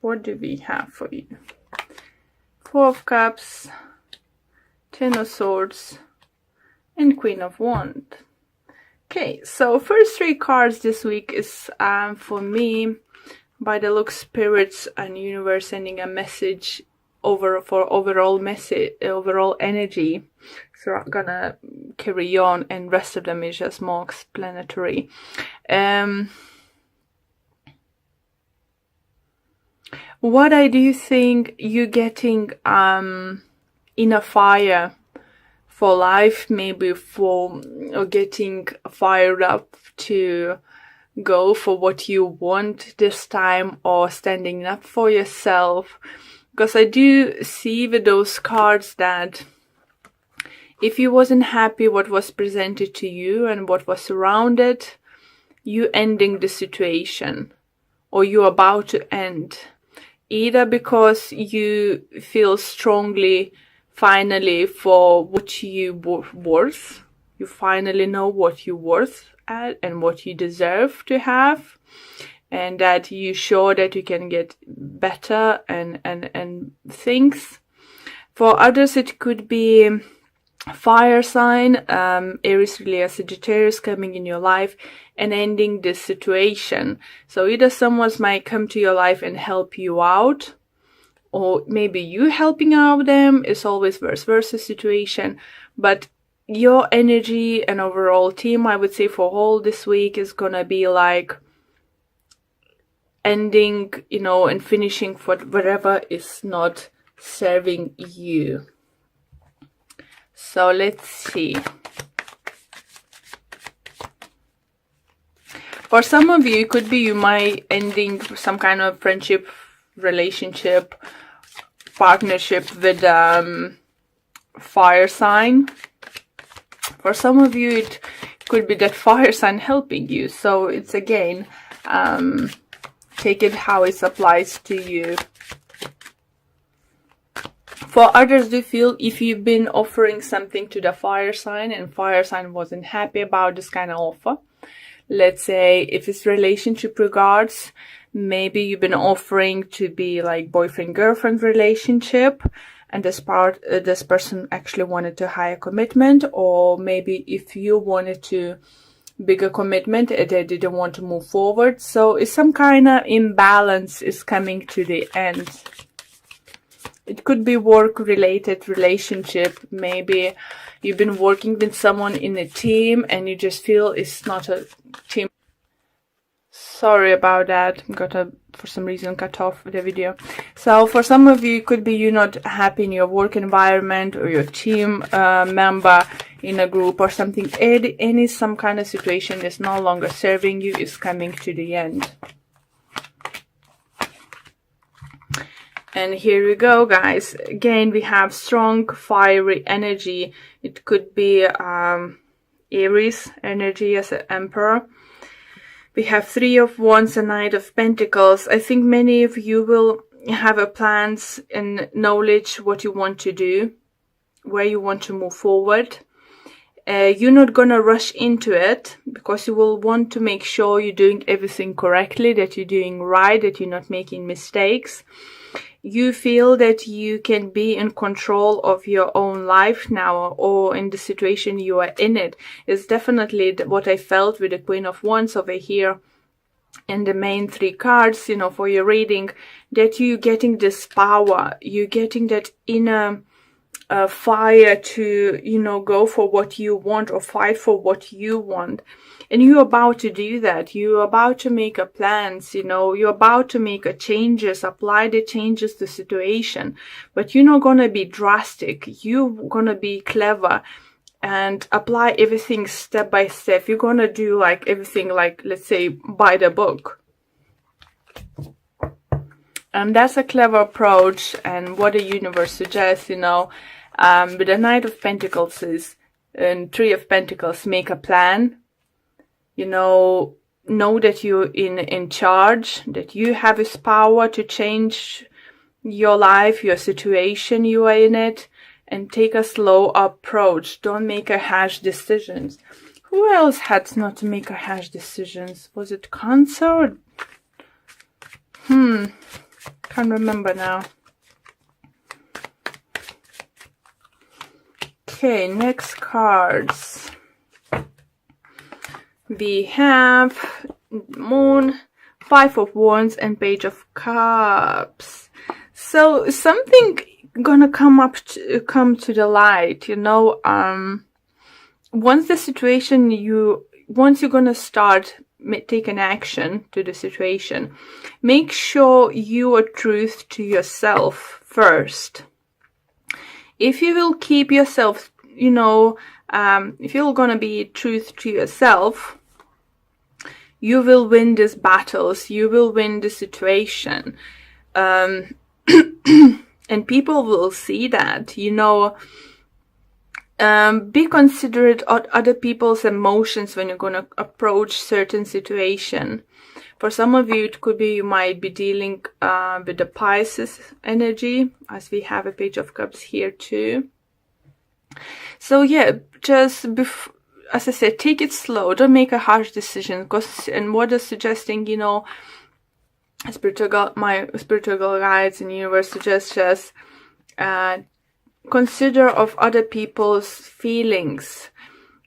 What do we have for you? Four of Cups, Ten of Swords, and Queen of Wands. Okay, so first three cards this week is for me, by the look, spirits and universe sending a message for overall energy. So I'm gonna carry on, and rest of them is just more explanatory. What I do think you getting in a fire for life, maybe or getting fired up to go for what you want this time, or standing up for yourself. Because I do see with those cards that if you wasn't happy what was presented to you and what was surrounded, you ending the situation, or you're about to end. Either because you feel strongly finally for what you worth, you finally know what you're worth at and what you deserve to have, and that you show that you can get better and things. For others it could be fire sign, Aries, Leo, Sagittarius coming in your life and ending this situation. So either someone might come to your life and help you out, or maybe you helping out them. It's always vice versa situation. But your energy and overall team, I would say, for all this week is gonna be like ending, and finishing for whatever is not serving you. So let's see. For some of you, it could be you might ending some kind of friendship, relationship, partnership with fire sign. For some of you, it could be that fire sign helping you. So it's again, take it how it applies to you. For others, do feel if you've been offering something to the fire sign and fire sign wasn't happy about this kind of offer. Let's say if it's relationship regards, maybe you've been offering to be like boyfriend-girlfriend relationship, and this person actually wanted to higher commitment, or maybe if you wanted to bigger commitment and they didn't want to move forward. So it's some kind of imbalance is coming to the end. It could be work-related relationship. Maybe you've been working with someone in a team and you just feel it's not a team. Sorry about that. For some reason, cut off the video. So for some of you, it could be you're not happy in your work environment, or your team member in a group or something. Some kind of situation that's no longer serving you is coming to the end. And here we go, guys. Again, we have strong, fiery energy. It could be Aries energy as an Emperor. We have Three of Wands and Knight of Pentacles. I think many of you will have a plans and knowledge what you want to do, where you want to move forward. You're not gonna rush into it, because you will want to make sure you're doing everything correctly, that you're doing right, that you're not making mistakes. You feel that you can be in control of your own life now, or in the situation you are in it. It's definitely what I felt with the Queen of Wands over here and the main three cards, for your reading, that you're getting this power, you're getting that inner fire to, go for what you want or fight for what you want. And you're about to do that. You're about to make a plans, you're about to make a changes, apply the changes to situation. But you're not going to be drastic. You're going to be clever and apply everything step by step. You're going to do like everything, like, let's say, by the book. And that's a clever approach, and what the universe suggests, with the Knight of Pentacles and Three of Pentacles, make a plan. Know that you're in charge, that you have this power to change your life, your situation you are in it, and take a slow approach. Don't make a harsh decisions. Who else had not to make a harsh decisions? Was it Cancer? Can't remember now. Okay, next cards. We have Moon, Five of Wands, and Page of Cups. So something gonna come to the light, you know. Once you're gonna start taking action to the situation, make sure you are truth to yourself first. If you will keep yourself, you know, if you're gonna be truth to yourself, you will win these battles, you will win the situation. And people will see that, you know. Be considerate of other people's emotions when you're going to approach certain situation. For some of you, it could be you might be dealing with the Pisces energy, as we have a Page of Cups here too. So yeah, just as I said, take it slow. Don't make a harsh decision. And what is suggesting, you know, my spiritual guides and universe suggest just consider of other people's feelings.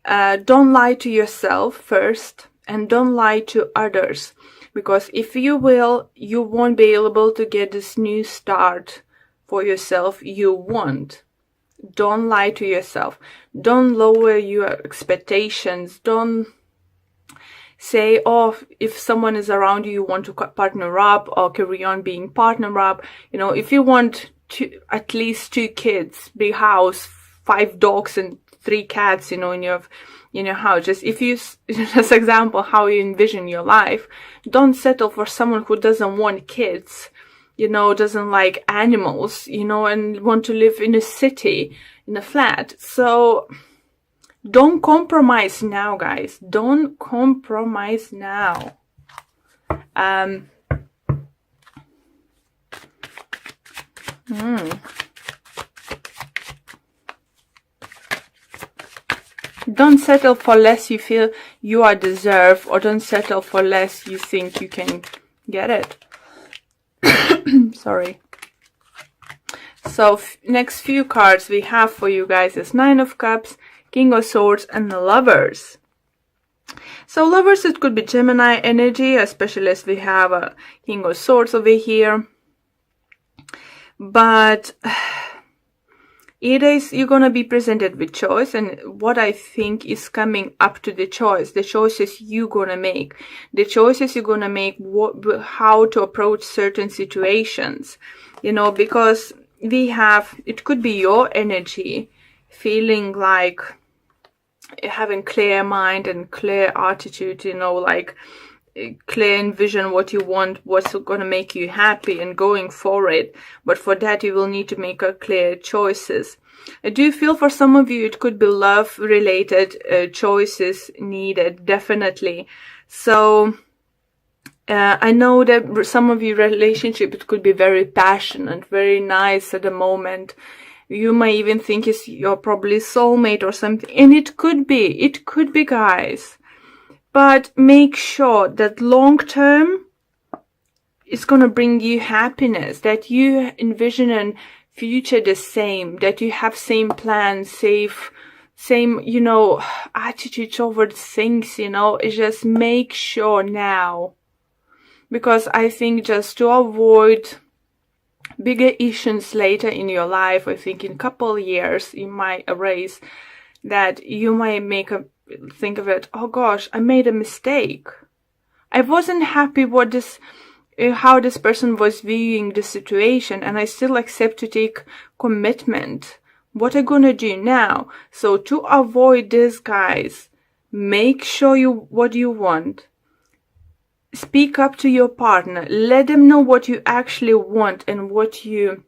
Don't lie to yourself first, and don't lie to others, because if you will, you won't be able to get this new start for yourself you want. Don't lie to yourself. Don't lower your expectations. Don't say, oh, if someone is around you, you want to partner up or carry on being partner up. You know, if you want at least 2 kids, big house, 5 dogs and 3 cats, you know, in your house. Just if you, just example, how you envision your life, don't settle for someone who doesn't want kids, you know, doesn't like animals, you know, and want to live in a city, in a flat. So don't compromise now, guys. Don't compromise now. Don't settle for less you feel you are deserved, or don't settle for less you think you can get it. Sorry. So next few cards we have for you guys is Nine of Cups, King of Swords, and the Lovers. So Lovers, it could be Gemini energy, especially as we have a King of Swords over here. But you're going to be presented with choice, and what I think is coming up to the choices you're going to make, the choices you're going to make, how to approach certain situations, you know, because it could be your energy feeling like having clear mind and clear attitude, you know, like clear envision what you want, what's going to make you happy, and going for it. But for that you will need to make a clear choices. I do feel for some of you it could be love related choices needed, definitely. So I know that some of your relationship, it could be very passionate, very nice at the moment. You may even think you're probably soulmate or something, and it could be, guys. But make sure that long term is going to bring you happiness, that you envision a future the same, that you have same plans, same, you know, attitude towards things, you know. It's just make sure now. Because I think just to avoid bigger issues later in your life, I think in a couple of years, you might erase that, you might think of it, oh gosh, I made a mistake. I wasn't happy with how this person was viewing the situation, and I still accept to take commitment. What am I gonna do now? So to avoid this, guys, make sure what you want. Speak up to your partner. Let them know what you actually want and what you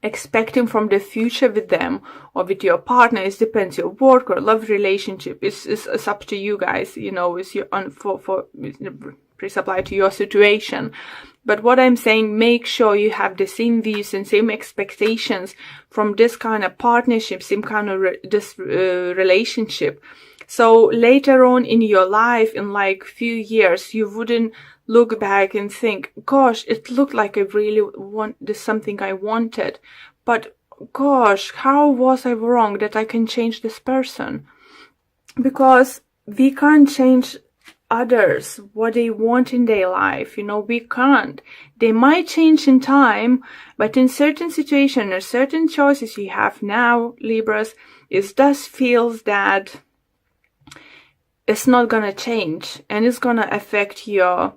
expecting from the future with them or with your partner. It depends your work or love relationship. It's up to you guys, you know. It's your please apply to your situation. But what I'm saying, make sure you have the same views and same expectations from this kind of partnership, same kind of relationship. So later on in your life, in like few years, you wouldn't look back and think, gosh, it looked like I really want this, something I wanted, but gosh, how was I wrong that I can change this person? Because we can't change others, what they want in their life, we can't. They might change in time, but in certain situations or certain choices you have now, Libras, it does feels that it's not gonna change and it's gonna affect your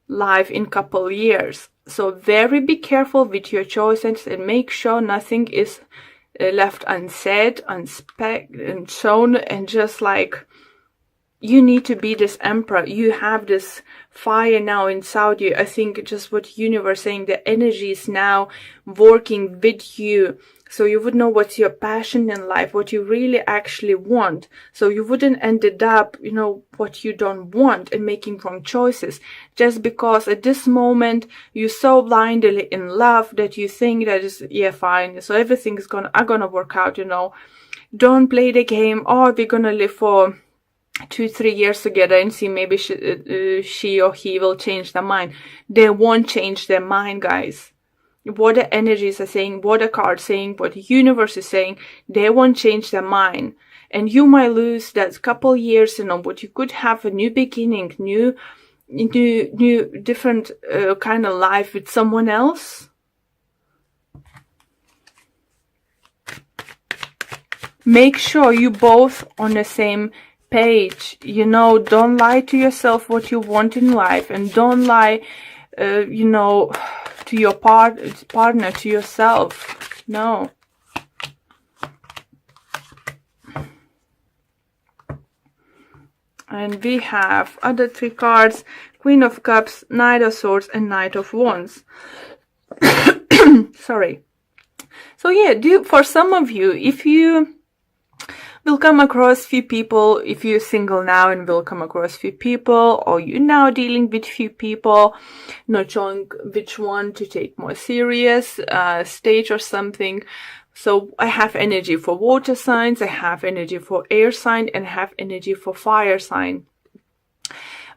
life in couple years. So very be careful with your choices and make sure nothing is left unsaid, and shown, and just like, you need to be this emperor. You have this fire now inside you. I think just what universe saying, the energy is now working with you. So you would know what's your passion in life, what you really actually want. So you wouldn't ended up, what you don't want and making wrong choices. Just because at this moment you're so blindly in love that you think that is, yeah, fine. So everything's gonna work out, Don't play the game, oh, we're gonna live for 2-3 years together and see maybe she or he will change their mind. They won't change their mind, guys. What the energies are saying, what the cards saying, what the universe is saying, they won't change their mind. And you might lose that couple years, but you could have a new beginning, new different kind of life with someone else. Make sure you both on the same page. Don't lie to yourself what you want in life, and don't lie, to your partner, to yourself. No. And we have other 3 cards: Queen of Cups, Knight of Swords, and Knight of Wands. Sorry. So yeah, for some of you, if you will come across few people, if you're single now and will come across few people, or you're now dealing with few people, not showing which one to take more serious stage or something. So I have energy for water signs, I have energy for air sign, and I have energy for fire sign.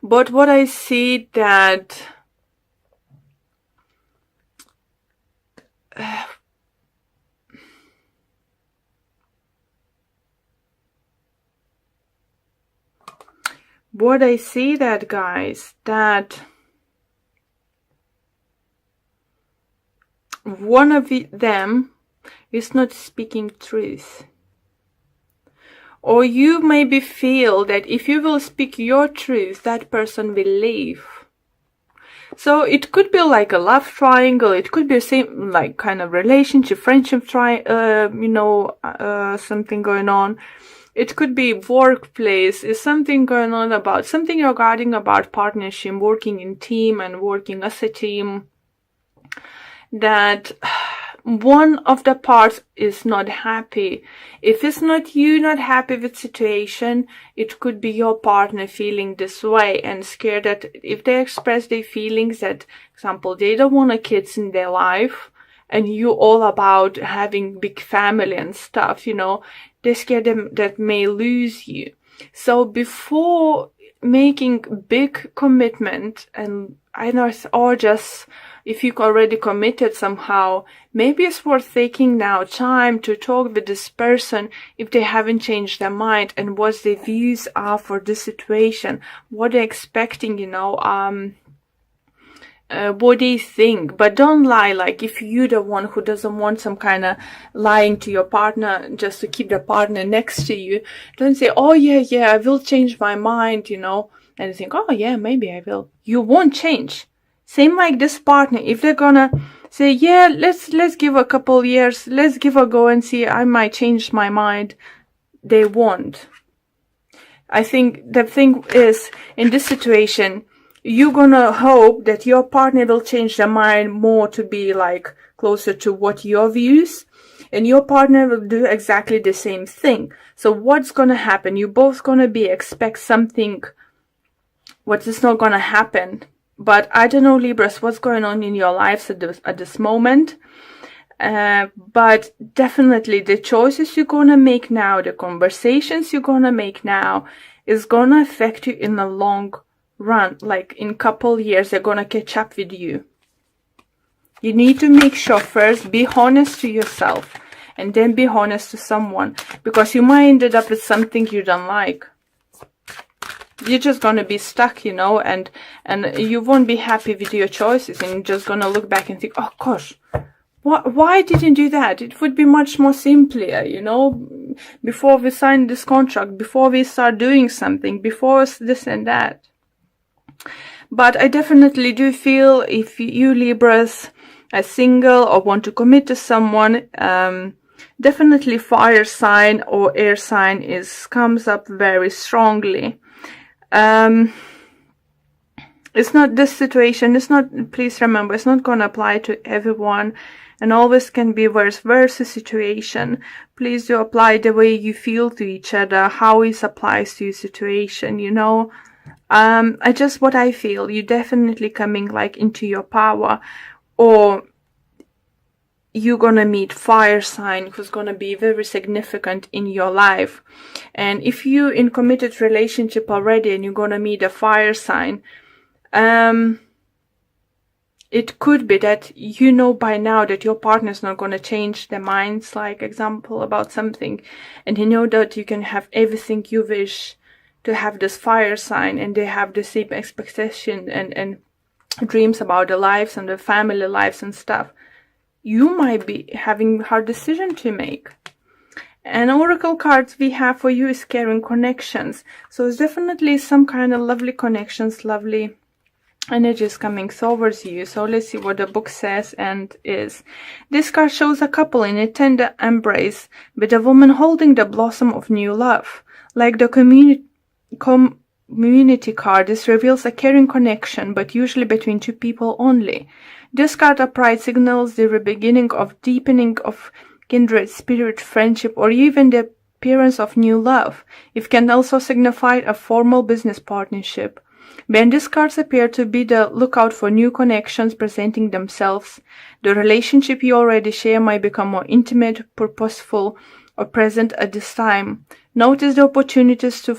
But what I see that guys, that one of them is not speaking truth. Or you maybe feel that if you will speak your truth, that person will leave. So it could be like a love triangle, it could be the same, like kind of relationship, friendship something going on. It could be workplace, is something going on about something regarding about partnership, working in team and working as a team. That one of the parts is not happy. If it's not you not happy with situation, it could be your partner feeling this way and scared that if they express their feelings, that, example, they don't want a kids in their life, and you all about having big family and stuff, they're scared that may lose you. So before making big commitment, and I know, or just if you already committed somehow, maybe it's worth taking now time to talk with this person if they haven't changed their mind, and what their views are for this situation, what they're expecting, what they think. But don't lie, like if you're the one who doesn't want some kind of lying to your partner just to keep the partner next to you, don't say, oh yeah, I will change my mind, and you think, oh yeah, maybe I will. You won't change. Same like this partner, if they're gonna say, yeah, let's give a couple years, let's give a go and see, I might change my mind, they won't. I think the thing is, in this situation, you're gonna hope that your partner will change their mind more to be like closer to what your views, and your partner will do exactly the same thing. So what's gonna happen? You're both gonna expect something what is not gonna happen. But I don't know, Libras, what's going on in your lives at this moment. But definitely the choices you're gonna make now, the conversations you're gonna make now is gonna affect you in the long run, like in couple years, they're gonna catch up with you. You need to make sure first, be honest to yourself, and then be honest to someone, because you might end up with something you don't like. You're just gonna be stuck, you know, and you won't be happy with your choices, and you're just gonna look back and think, oh gosh, why didn't do that? It would be much more simpler, you know, before we sign this contract, before we start doing something, before this and that. But I definitely do feel, if you Libras are single or want to commit to someone, definitely fire sign or air sign comes up very strongly. It's not this situation, please remember, it's not going to apply to everyone, and always can be vice versa situation. Please do apply the way you feel to each other, how it applies to your situation, you know. What I feel, you definitely coming like into your power, or you're gonna meet fire sign who's gonna be very significant in your life. And if you in committed relationship already and you're gonna meet a fire sign, it could be that you know by now that your partner's not gonna change their minds, like example about something, and you know that you can have everything you wish to have this fire sign, and they have the same expectation and dreams about their lives and their family lives and stuff. You might be having a hard decision to make. And oracle cards we have for you is carrying connections. So it's definitely some kind of lovely connections, lovely energies coming towards you. So let's see what the book says and is. This card shows a couple in a tender embrace with a woman holding the blossom of new love. Like the community card, this reveals a caring connection, but usually between two people only. This card upright signals the beginning of deepening of kindred spirit, friendship, or even the appearance of new love. It can also signify a formal business partnership. When these cards appear to be the lookout for new connections presenting themselves, the relationship you already share might become more intimate, purposeful, or present at this time. Notice the opportunities to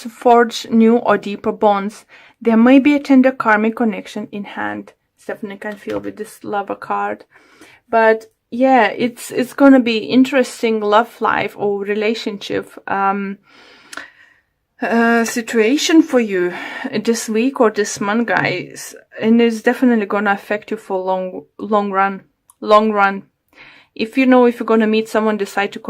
forge new or deeper bonds. There may be a tender karmic connection in hand. Definitely can feel with this lover card. But yeah, it's gonna be interesting love life or relationship situation for you this week or this month, guys. And it's definitely gonna affect you for long run. If you know, if you're gonna meet someone, decide to